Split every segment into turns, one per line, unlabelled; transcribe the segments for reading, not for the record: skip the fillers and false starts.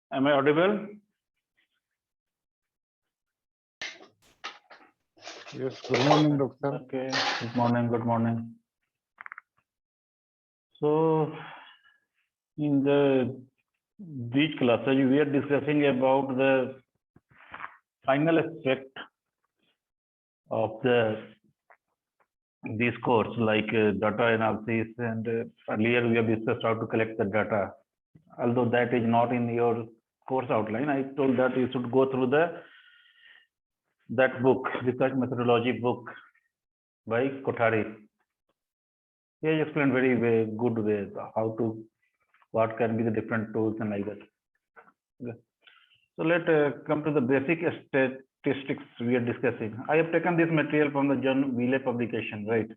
Am I audible?
Yes, good morning, doctor.
Okay, good morning, good morning. So, in these classes, we are discussing about the final aspect of this course, like data analysis, and earlier we have discussed how to collect the data. Although that is not in your course outline, I told that you should go through that book, research methodology book by Kothari. He has explained very good way how to, what can be the different tools and like that. Okay. So let's come to the basic statistics we are discussing. I have taken this material from the John Wheeler publication, right?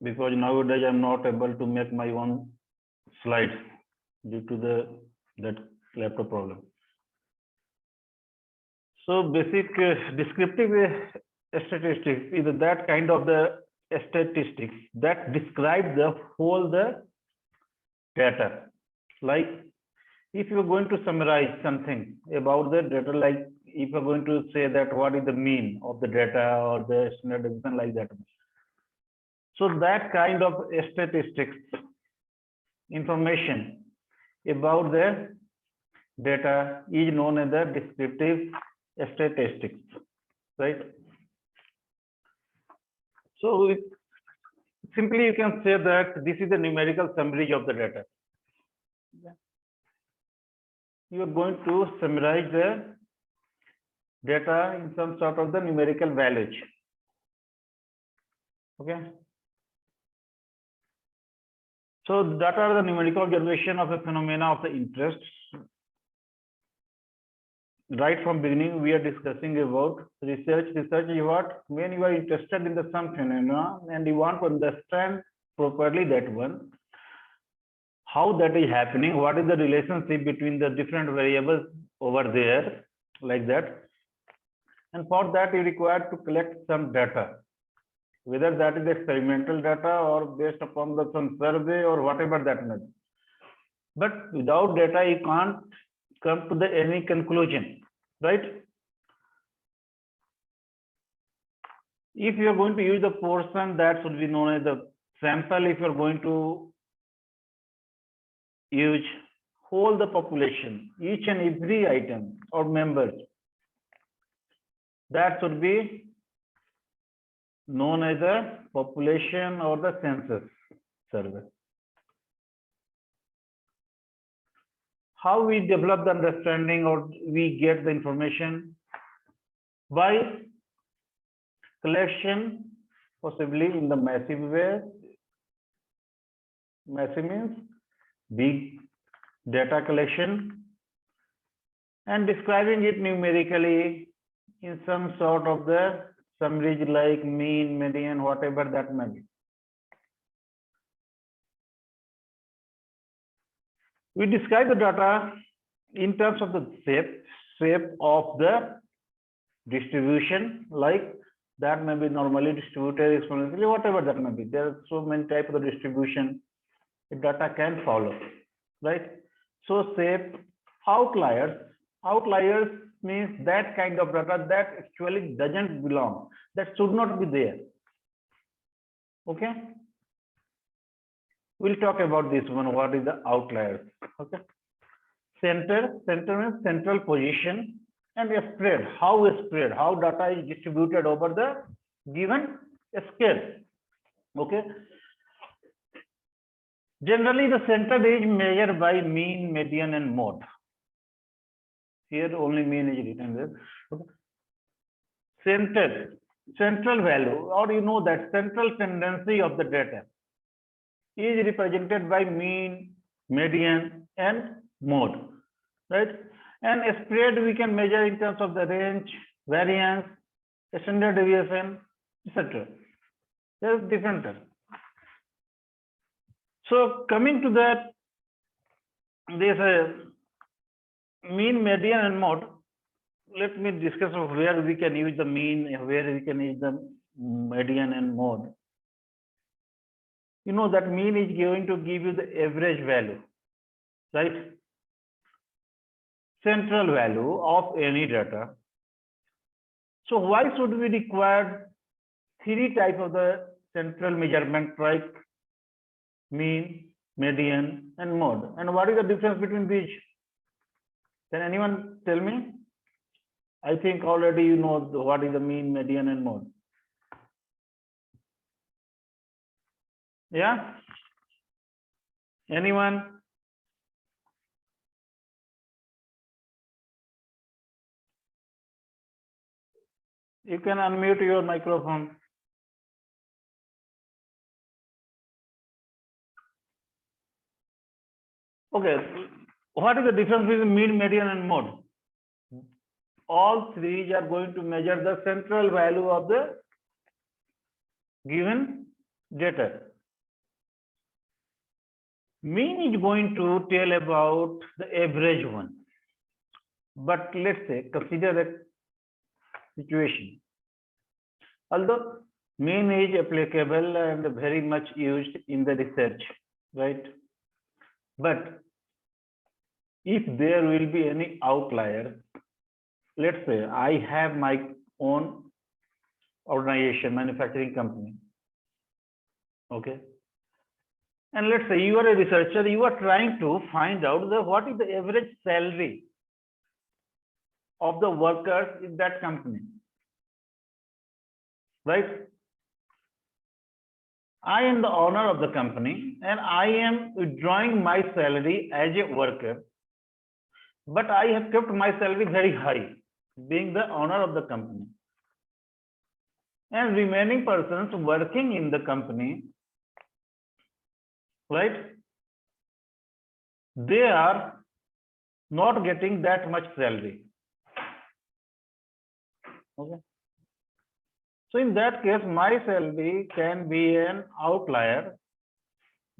Because nowadays I'm not able to make my own slides due to that laptop problem. So basic descriptive statistics is that kind of the statistics that describe the whole the data. Like if you're going to summarize something about the data, like if you're going to say that what is the mean of the data or the standard deviation like that. So that kind of statistics information about the data is known as the descriptive statistics, right? So simply you can say that this is the numerical summary of the data. You are going to summarize the data in some sort of the numerical values. Okay. So that are the numerical observation of a phenomena of the interest. Right from beginning, we are discussing about research. Research is what? When you are interested in some phenomena and you want to understand properly that one, how that is happening, what is the relationship between the different variables over there, like that. And for that, you require to collect some data, whether that is experimental data or based upon some survey or whatever that may be. But without data, you can't come to any conclusion, right? If you are going to use the portion, that should be known as the sample. If you are going to use whole the population, each and every item or members, that should be known as a population or the census survey. How we develop the understanding or we get the information? By collection, possibly in the massive way. Massive means big data collection, and describing it numerically in some sort of the summaries like mean, median, whatever that may be. We describe the data in terms of the shape of the distribution, like that may be normally distributed, exponentially, whatever that may be. There are so many types of the distribution the data can follow, right? So shape, outliers. Outliers means that kind of data that actually doesn't belong, that should not be there. Okay. We'll talk about this one. What is the outliers? Okay. Center means central position, and a spread. How is spread? How data is distributed over the given scale. Okay. Generally, the center is measured by mean, median, and mode. Here only mean is written there. Okay. Central value, or you know that central tendency of the data is represented by mean, median, and mode, right? And a spread we can measure in terms of the range, variance, standard deviation, etc. There's different terms. So coming to that, there's a mean, median, and mode. Let me discuss of where we can use the mean, where we can use the median and mode. you know that mean is going to give you the average value, right? Central value of any data. So why should we require three types of the central measurement, like mean, median, and mode? And what is the difference between these? Can anyone tell me? I think already you know what is the mean, median, and mode. Yeah? Anyone? You can unmute your microphone. Okay. What is the difference between mean, median, and mode? All three are going to measure the central value of the given data. Mean is going to tell about the average one. But let's say, consider a situation. Although mean is applicable and very much used in the research, right? But if there will be any outlier, let's say I have my own organization, manufacturing company. Okay. And let's say you are a researcher, you are trying to find out what is the average salary of the workers in that company, right? I am the owner of the company and I am withdrawing my salary as a worker, but I have kept my salary very high, being the owner of the company. And remaining persons working in the company, right? They are not getting that much salary. Okay. So in that case, my salary can be an outlier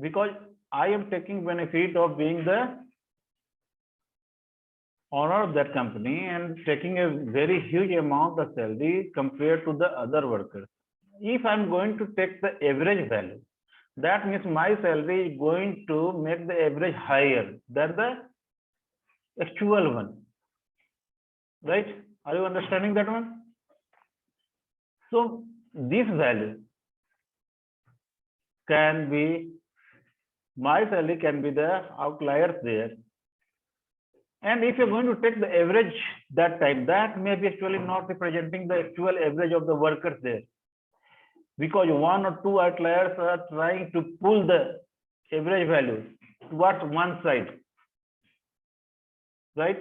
because I am taking benefit of being the owner of that company and taking a very huge amount of salary compared to the other workers. If I'm going to take the average value, that means my salary is going to make the average higher than the actual one, right? Are you understanding that one? So this value can be, my salary can be the outliers there. And if you're going to take the average that time, that may be actually not representing the actual average of the workers there. Because one or two outliers are trying to pull the average value towards one side, right?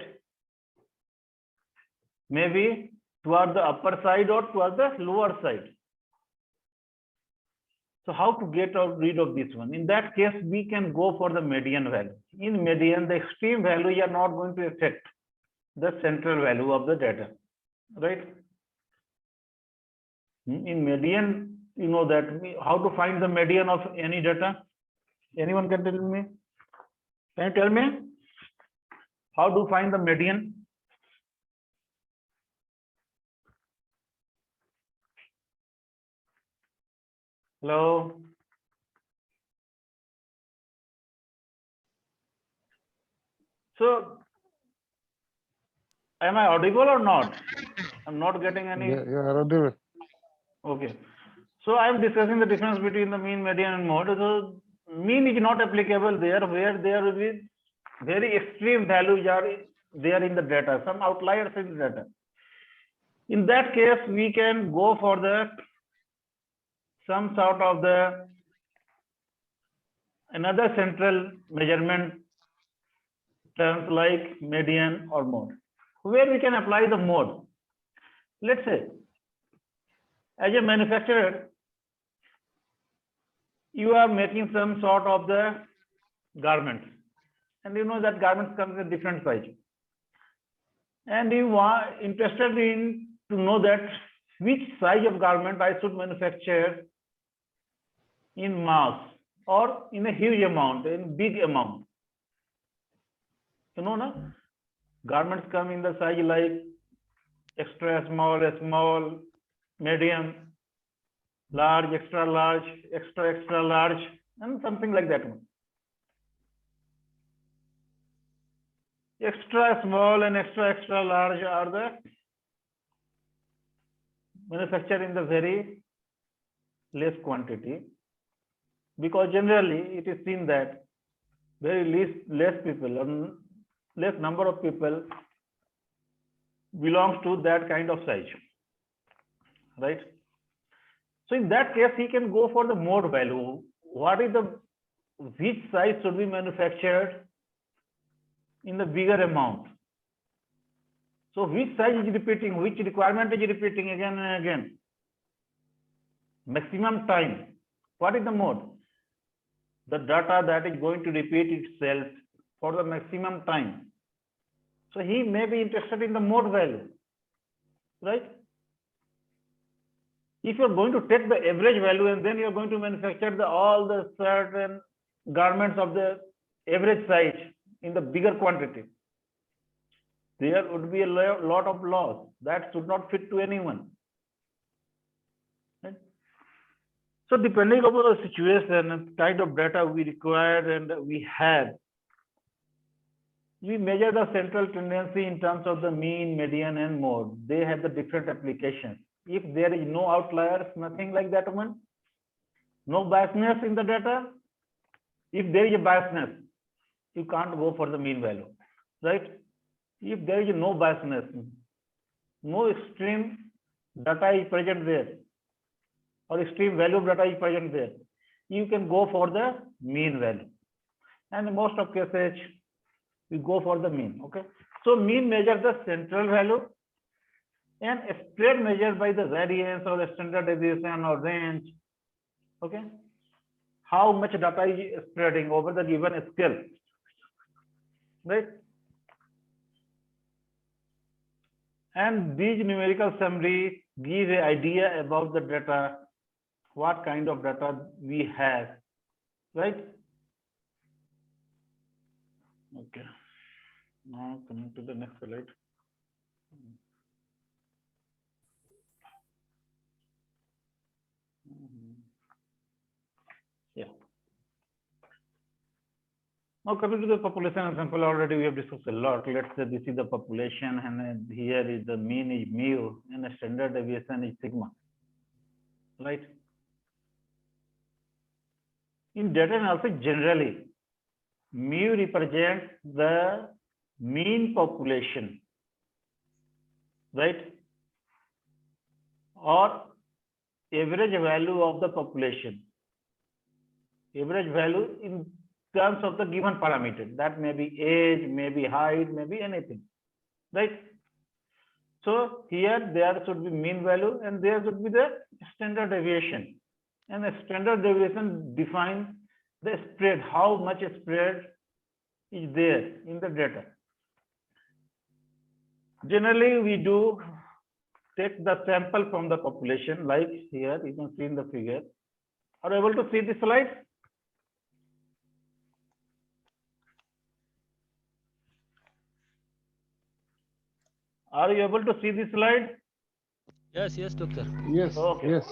Maybe towards the upper side or towards the lower side. So how to get rid of this one? In that case, we can go for the median value. In median, the extreme values are not going to affect the central value of the data, right? In median, you know that how to find the median of any data? Anyone can tell me? Can you tell me how to find the median? Hello? So, am I audible or not? I'm not getting any.
Yeah, you are audible.
Okay. So I am discussing the difference between the mean, median, and mode. So mean is not applicable there, where there will be very extreme values are there in the data, some outliers in the data. In that case, we can go for the some sort of the another central measurement terms like median or mode, where we can apply the mode. Let's say, as a manufacturer, you are making some sort of the garments, and you know that garments come in different size, and you are interested in to know that which size of garment I should manufacture in mass or in a huge amount, in big amount. You know, na? Garments come in the size like extra small, medium, large, extra large, extra large, and something like that one. Extra small and extra large are the manufactured in the very less quantity, because generally it is seen that very less people, less number of people belongs to that kind of size, right? So in that case, he can go for the mode value. What is the, which size should be manufactured in the bigger amount? So which size is repeating, which requirement is repeating again and again? Maximum time. What is the mode? The data that is going to repeat itself for the maximum time. So he may be interested in the mode value, right? If you're going to take the average value and then you're going to manufacture all the certain garments of the average size in the bigger quantity, there would be a lot of loss that should not fit to anyone. Right? So depending upon the situation and kind of data we require and we have, we measure the central tendency in terms of the mean, median, and mode. They have the different applications. If there is no outliers, nothing like that one, no biasness in the data. If there is a biasness, you can't go for the mean value, right? If there is no biasness, no extreme data is present there, or extreme value of data is present there, you can go for the mean value. And in most of cases, we go for the mean, okay? So mean measures the central value, and spread measured by the variance or the standard deviation or range, okay? How much data is spreading over the given scale, right? And these numerical summaries give an idea about the data, what kind of data we have, right? Okay. Now coming to the next slide. Yeah. Now coming to the population sample, already we have discussed a lot. Let's say this is the population, and here is the mean is mu, and the standard deviation is sigma, right? In data analysis, generally, mu represents the mean population, right? Or average value of the population. Average value in terms of the given parameter. That may be age, maybe height, maybe anything, right? So here there should be mean value and there should be the standard deviation. And the standard deviation defines the spread, how much spread is there in the data. Generally, we do take the sample from the population, like here you can see in the figure. Are you able to see this slide? Are you able to see this slide?
Yes, yes, doctor.
Yes,
Okay.
yes.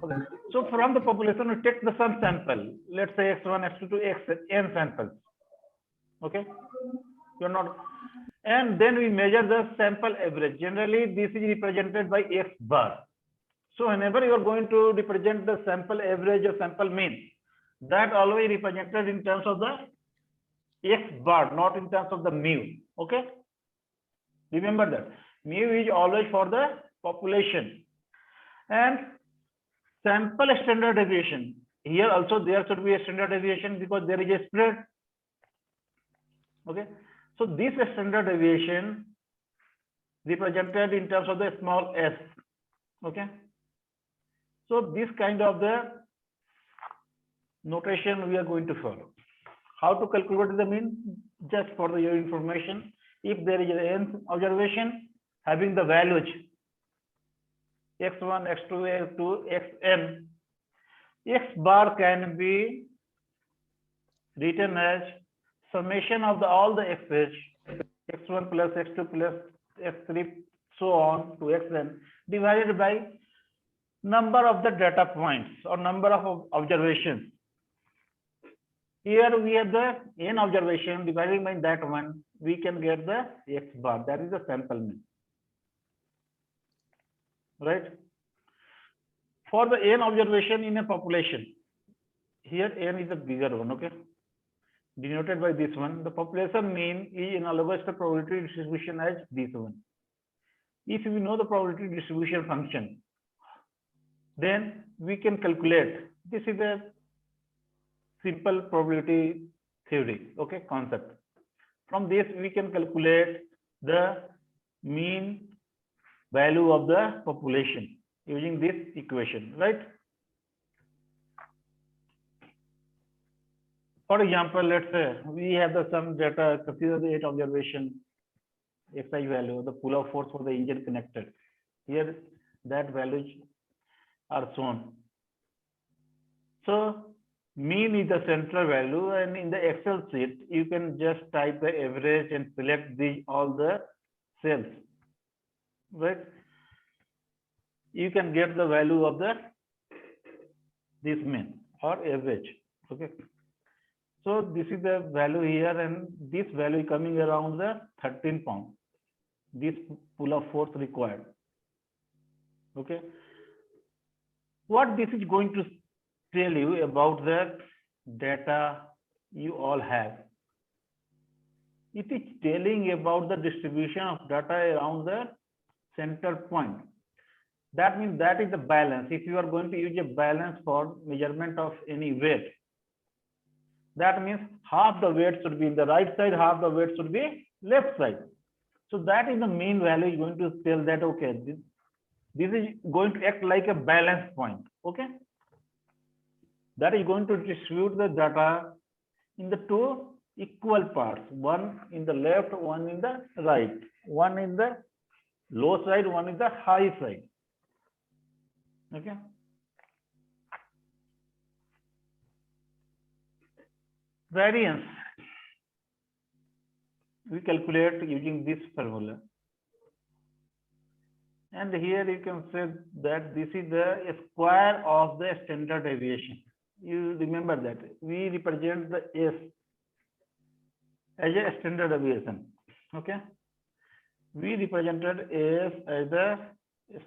Okay. So from the population, we take the some sample. Let's say x1, x2 to xn samples. Okay. You're not. And then we measure the sample average. Generally, this is represented by x bar. So whenever you are going to represent the sample average or sample mean, that always represented in terms of the x bar, not in terms of the mu. Okay. Remember that mu is always for the population. And sample standard deviation. Here also there should be a standard deviation because there is a spread. Okay. So this standard deviation represented in terms of the small s. Okay. So this kind of the notation we are going to follow. How to calculate the mean? Just for your information. If there is an observation having the values x1, x2, x2, xn, x bar can be written as summation of all the x's, x1 plus x2 plus x3, so on to xn, divided by number of the data points or number of observations Here we have the n observation divided by that one, we can get the x bar, that is the sample mean, right? For the n observation in a population, here n is a bigger one, okay, denoted by this one. The population mean is analogous to probability distribution as this one. If we know the probability distribution function, then we can calculate. This is a simple probability theory, okay, concept. From this we can calculate the mean value of the population using this equation, right? For example, let's say we have some data, consider the 8 observation xi value, the pull of force for the engine connected. Here that values are shown. So mean is the central value, and in the Excel sheet you can just type the average and select all the cells, right? You can get the value of this mean or average, okay? So this is the value here, and this value coming around the 13 pounds. This pull of force required, okay? What this is going to tell you about the data you all have. It is telling about the distribution of data around the center point. That means that is the balance. If you are going to use a balance for measurement of any weight, that means half the weight should be in the right side, half the weight should be left side. So that is the mean value is going to tell that, okay, this is going to act like a balance point, okay? That is going to distribute the data in the two equal parts, one in the left, one in the right, one in the low side, one in the high side, okay? Variance, we calculate using this formula. And here you can say that this is the square of the standard deviation. You remember that we represent the S as a standard deviation, okay? We represented S as the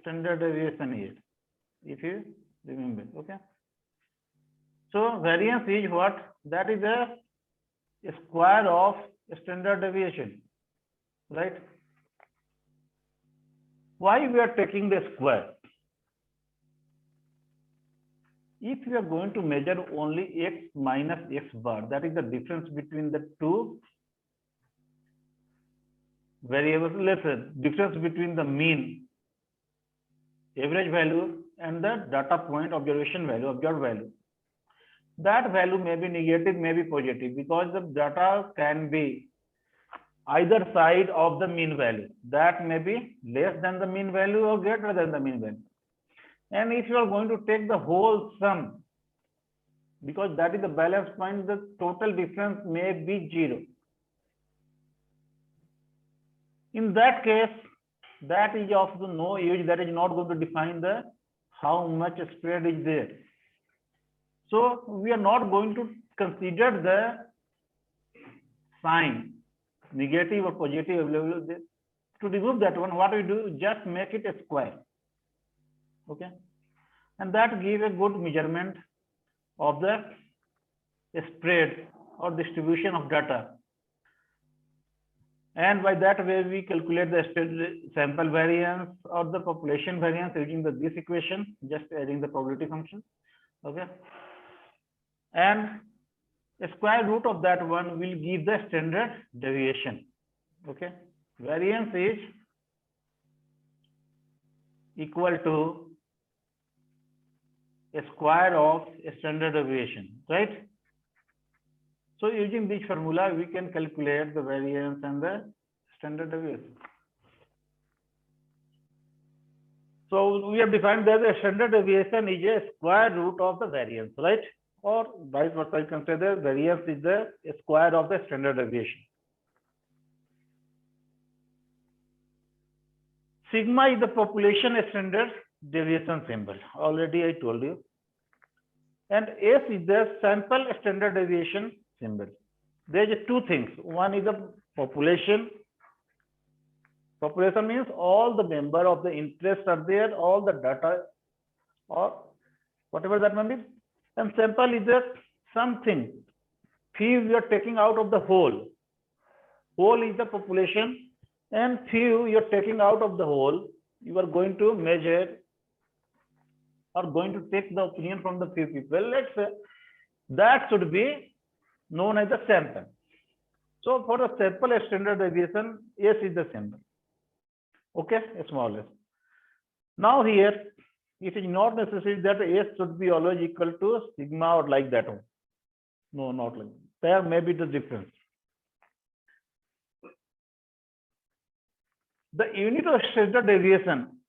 standard deviation here, if you remember, okay? So variance is what? That is a square of standard deviation, right? Why we are taking the square? If you are going to measure only x minus x bar, that is the difference between the two variables, let's say difference between the mean average value and the data point observation value, observed value. That value may be negative, may be positive, because the data can be either side of the mean value. That may be less than the mean value or greater than the mean value. And if you are going to take the whole sum, because that is the balance point, the total difference may be 0. In that case, that is of no use. That is not going to define the how much spread is there. So we are not going to consider the sign, negative or positive available. To remove that one, what we do, just make it a square, okay? And that gives a good measurement of the spread or distribution of data. And by that way, we calculate the sample variance or the population variance using this equation, just adding the probability function, okay? And the square root of that one will give the standard deviation, okay? Variance is equal to a square of a standard deviation, right? So using this formula, we can calculate the variance and the standard deviation. So we have defined that the standard deviation is a square root of the variance, right? Or vice versa, you can say the variance is the square of the standard deviation. Sigma is the population standard deviation symbol. Already I told you. And S is the sample standard deviation symbol. There is two things. One is the population. Population means all the member of the interest are there, all the data or whatever that may be. And sample is a something. Few you are taking out of the whole. Whole is the population, and few you are taking out of the whole. You are going to measure or going to take the opinion from the few people. Let's say that should be known as a sample. So for a sample standard deviation, S is the symbol. Okay, small s. Now here, it is not necessary that S should be always equal to sigma or like that one. No, not like that. There may be the difference. The unit of standard deviation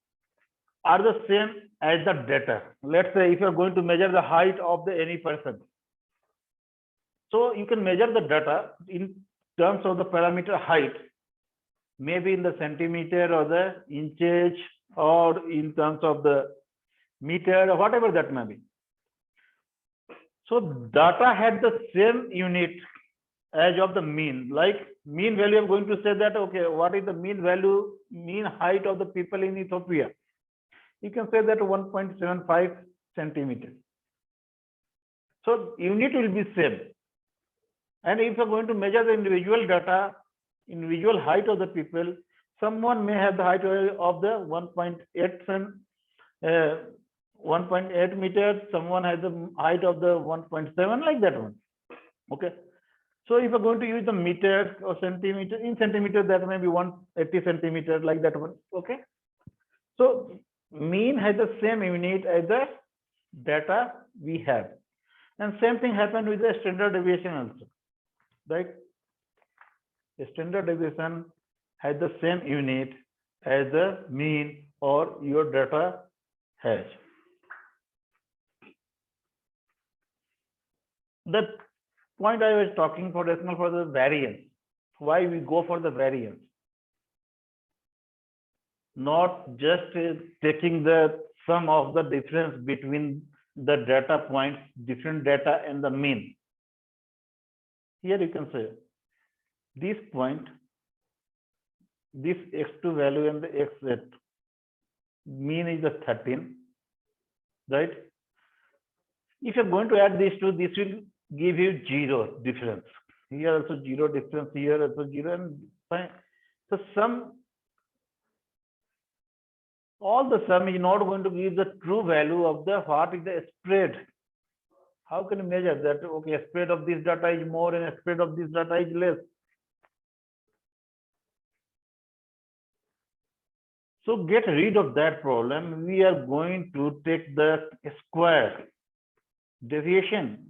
are the same as the data. Let's say if you are going to measure the height of any person. So you can measure the data in terms of the parameter height, maybe in the centimeter or the inches or in terms of the meter or whatever that may be. So data had the same unit as of the mean, like mean value. I'm going to say that, okay, what is the mean value, mean height of the people in Ethiopia? You can say that 1.75 centimeters. So unit will be same. And if you're going to measure the individual data, individual height of the people, someone may have the height of the 1.8 meters, someone has the height of the 1.7, like that one. Okay. So if you're going to use the meter or centimeter, in centimeter, that may be 180 centimeters, like that one. Okay. So mean has the same unit as the data we have. And same thing happened with the standard deviation also. Right? The standard deviation has the same unit as the mean or your data has. The point I was talking for decimal for the variance. Why we go for the variance? Not just taking the sum of the difference between the data points, different data and the mean. Here you can say this point, this x2 value and the xz mean is the 13, right? If you're going to add these two, this will give you 0 difference. Here also 0 difference, here also 0, and fine. So sum, all the sum is not going to give the true value of the what is the spread. How can you measure that? Okay, spread of this data is more and spread of this data is less. So get rid of that problem. We are going to take the square deviation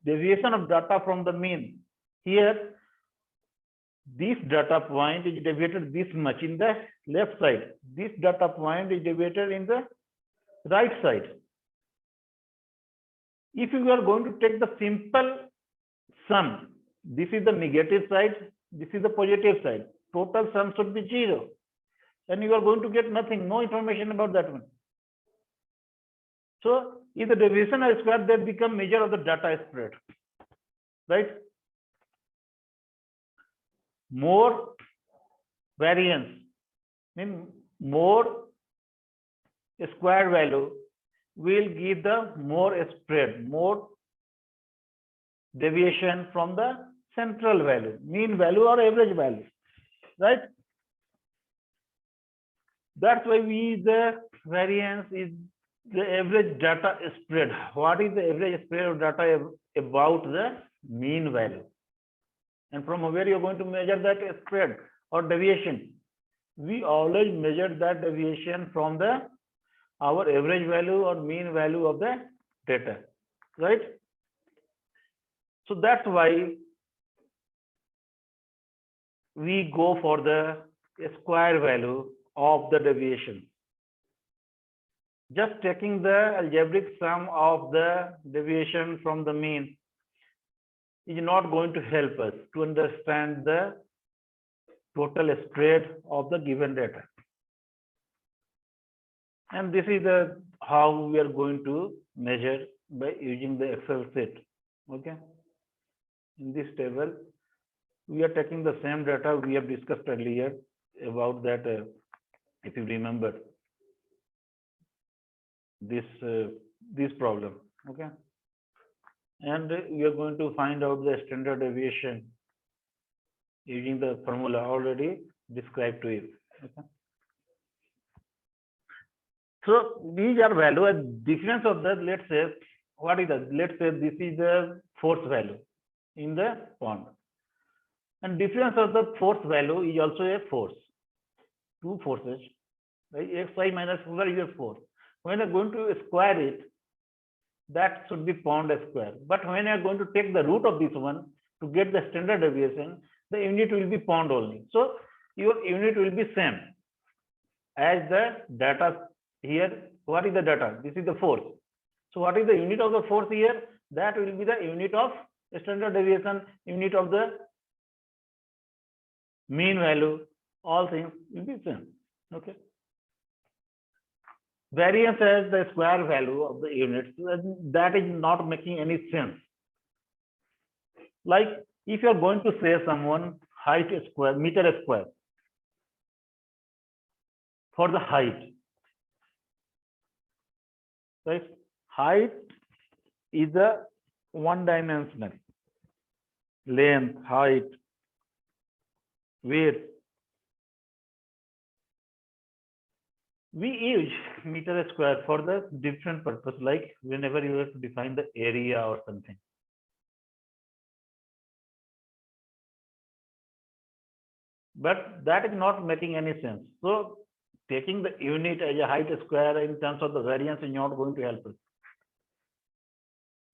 of data from the mean. Here, this data point is deviated this much in the left side. This data point is deviated in the right side. If you are going to take the simple sum, this is the negative side, this is the positive side. Total sum should be 0. And you are going to get nothing, no information about that one. So if the deviation are squared, they become measure of the data spread, right? More variance, mean more square value will give the more spread, more deviation from the central value, mean value or average value, right? That's why the variance is the average data spread. What is the average spread of data about the mean value? And from where you're going to measure that spread or deviation? We always measure that deviation from our average value or mean value of the data, right? So that's why we go for the square value of the deviation. Just taking the algebraic sum of the deviation from the mean is not going to help us to understand the total spread of the given data. And this is how we are going to measure by using the Excel sheet. Okay. in this table, we are taking the same data we have discussed earlier about that, if you remember this problem, okay? And we are going to find out the standard deviation using the formula already described to you, okay? So these are value. A difference of that, let's say, what is that? Let's say this is the force value in the pond. And difference of the force value is also a force. Two forces, right? Xy minus over your force. When you're going to square it, that should be pond square. But when you're going to take the root of this one to get the standard deviation, the unit will be pond only. So your unit will be same as the data here. What is the data? This is the force. So what is the unit of the force here? That will be the unit of standard deviation, unit of the mean value. All things will be same, okay? Variance as the square value of the units, that is not making any sense. Like if you are going to say someone height square, meter square for the height, right? Height is a one-dimensional. Length, height, width. We use meter square for the different purpose, like whenever you have to define the area or something. But that is not making any sense. So taking the unit as a height square in terms of the variance is not going to help us.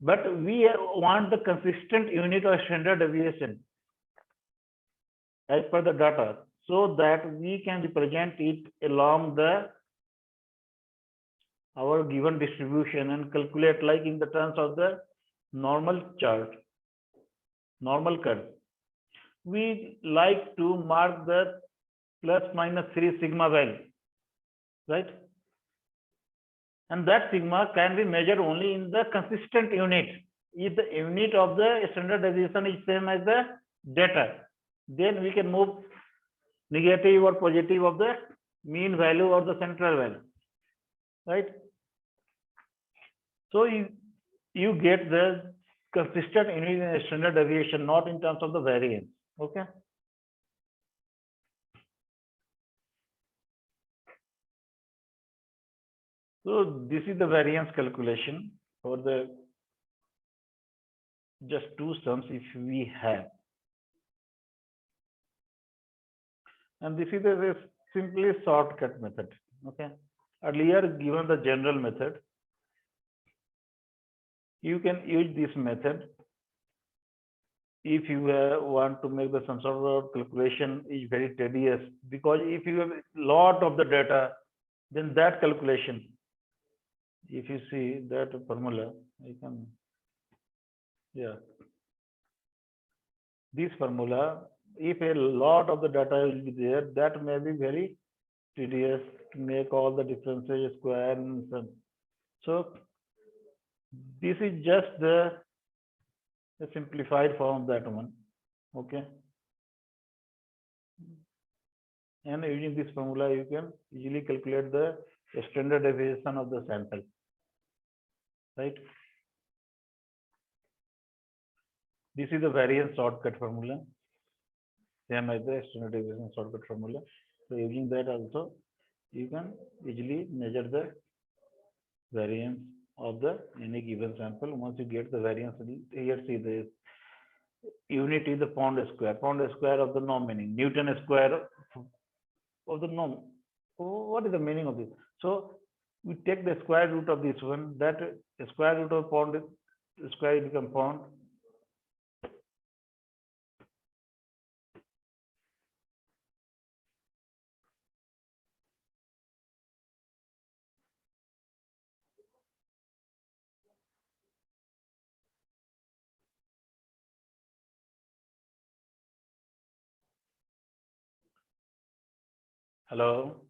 But we want the consistent unit or standard deviation as per the data, so that we can represent it along the our given distribution and calculate like in the terms of the normal chart, normal curve. We like to mark the plus minus 3 sigma value, right? And that sigma can be measured only in the consistent unit. If the unit of the standard deviation is same as the data, then we can move negative or positive of the mean value or the central value, right? So you get the consistent unit in standard deviation, not in terms of the variance, okay? So this is the variance calculation for the just two sums if we have. And this is a simply shortcut method, okay? Earlier given the general method, you can use this method if you want to make some sort of calculation is very tedious, because if you have a lot of the data, then that calculation, if you see that formula, I can, yeah, this formula, if a lot of the data will be there, that may be very tedious to make all the differences square and so on. So this is just the simplified form of that one, okay? And using this formula, you can easily calculate the standard deviation of the sample, right? This is the variance shortcut formula, same as the standard deviation shortcut formula. So using that also, you can easily measure the variance of the any given sample. Once you get the variance, here see the unit is the pound square of the norm, meaning Newton square of the norm. What is the meaning of this? So we take the square root of this one, that square root of pound square become pound. Hello.